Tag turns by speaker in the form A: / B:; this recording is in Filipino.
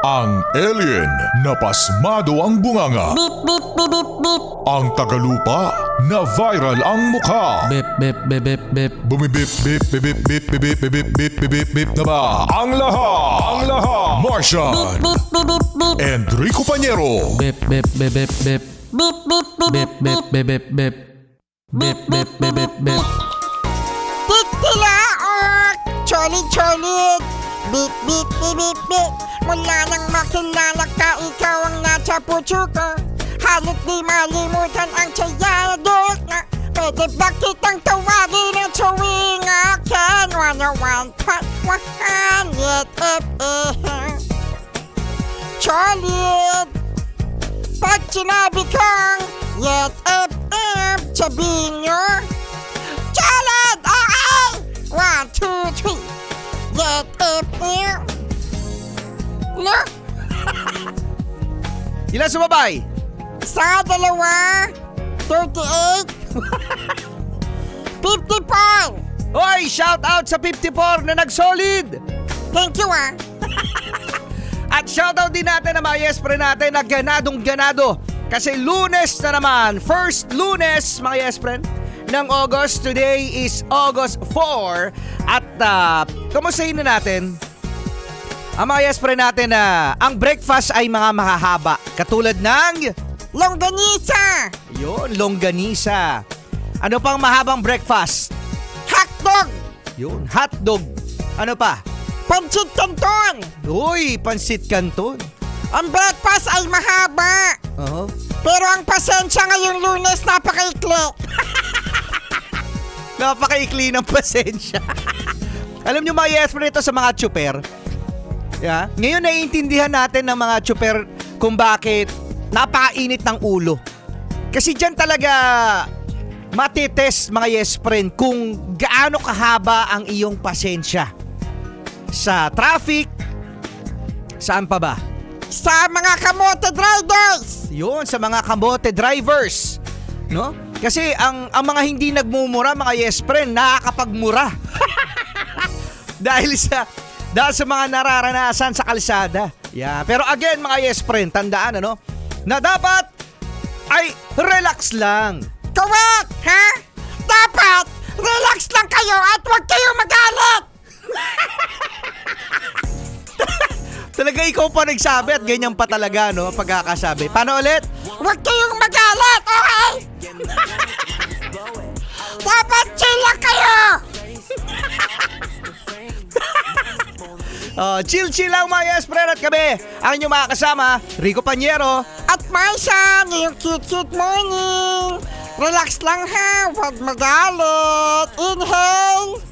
A: Ang alien na pasmado ang bunganga.
B: Beep, beep, beep, beep, beep.
A: Ang tagalupa na viral ang mukha.
C: Bip, bip, bip, bip, bip.
A: Bumibip, bip, bip, bip, bip, bip, bip, bip, bip, bip, bip na ba? Ang lahat, Martian,
B: Beep, beep, beep, beep.
A: Enrico Pañero,
C: Bip, bip, bip, bip, bip.
B: Beep, beep, beep,
C: Bip,
B: beep,
C: bip, bip, bip, bip. Bip, bip, bip, bip, bip.
B: Titilaok! Cholit-cholit! Beep, beep, beep, beep, beep. Mula nang makilala ka, ikaw ang nasa puso ko. Halit di malimutan ang tiyadok na pwede ba kitang tawagin at tuwing akin? 101.1 Yet FM. Cholit! Pag sinabi kong Yet FM, sabihin nyo Cholit! Okay! 1, 2, 3 Yet FM. No?
C: Ilan sumabay?
B: Sa dalawa, 38, 54.
C: Hoy, shout out sa 54 na nag-solid.
B: Thank you
C: At shout out din natin na mga yes friend natin na ganadong-ganado. Kasi Lunes na naman, first Lunes mga yes friend ng August. Today is August 4. At kumustahin na natin ang mga yes friend natin na ang breakfast ay mga mahahaba. Katulad ng
B: Longganisa,
C: yun, longganisa. Ano pang mahabang breakfast?
B: hotdog,
C: Yun, hotdog. Ano pa?
B: pancit canton.
C: Uy, pansit canton.
B: Ang breakfast ay mahaba.
C: Oo.
B: Pero ang pasensya ngayong Lunes napakaikli.
C: Napakaikli ng pasensya. Alam nyo mga yes friend ito sa mga tsuper. Yeah? Ngayon naiintindihan natin ng mga tsuper kung bakit napakainit ng ulo. Kasi dyan talaga matitest mga yes friend kung gaano kahaba ang iyong pasensya. Sa traffic, saan pa ba?
B: Sa mga kamote riders.
C: Yun, sa mga kamote drivers. No? Kasi ang mga hindi nagmumura, mga yes friend, nakakapagmura. dahil sa mga nararanasan sa kalsada. Yeah. Pero again, mga yes friend, tandaan na dapat ay relax lang.
B: Correct, ha? Dapat relax lang kayo at huwag kayong magalit.
C: Talaga ikaw pa nagsabi at ganyan pa talaga, no? Pagkakasabi. Paano ulit?
B: Huwag kayong magalit, okay? Dapat chill lang kayo.
C: Chill lang mga yes friend at kami. Ang inyong mga kasama, Rico Pañero.
B: At Marsha, ngayong cute morning. Relax lang ha, huwag magalit. Inhale.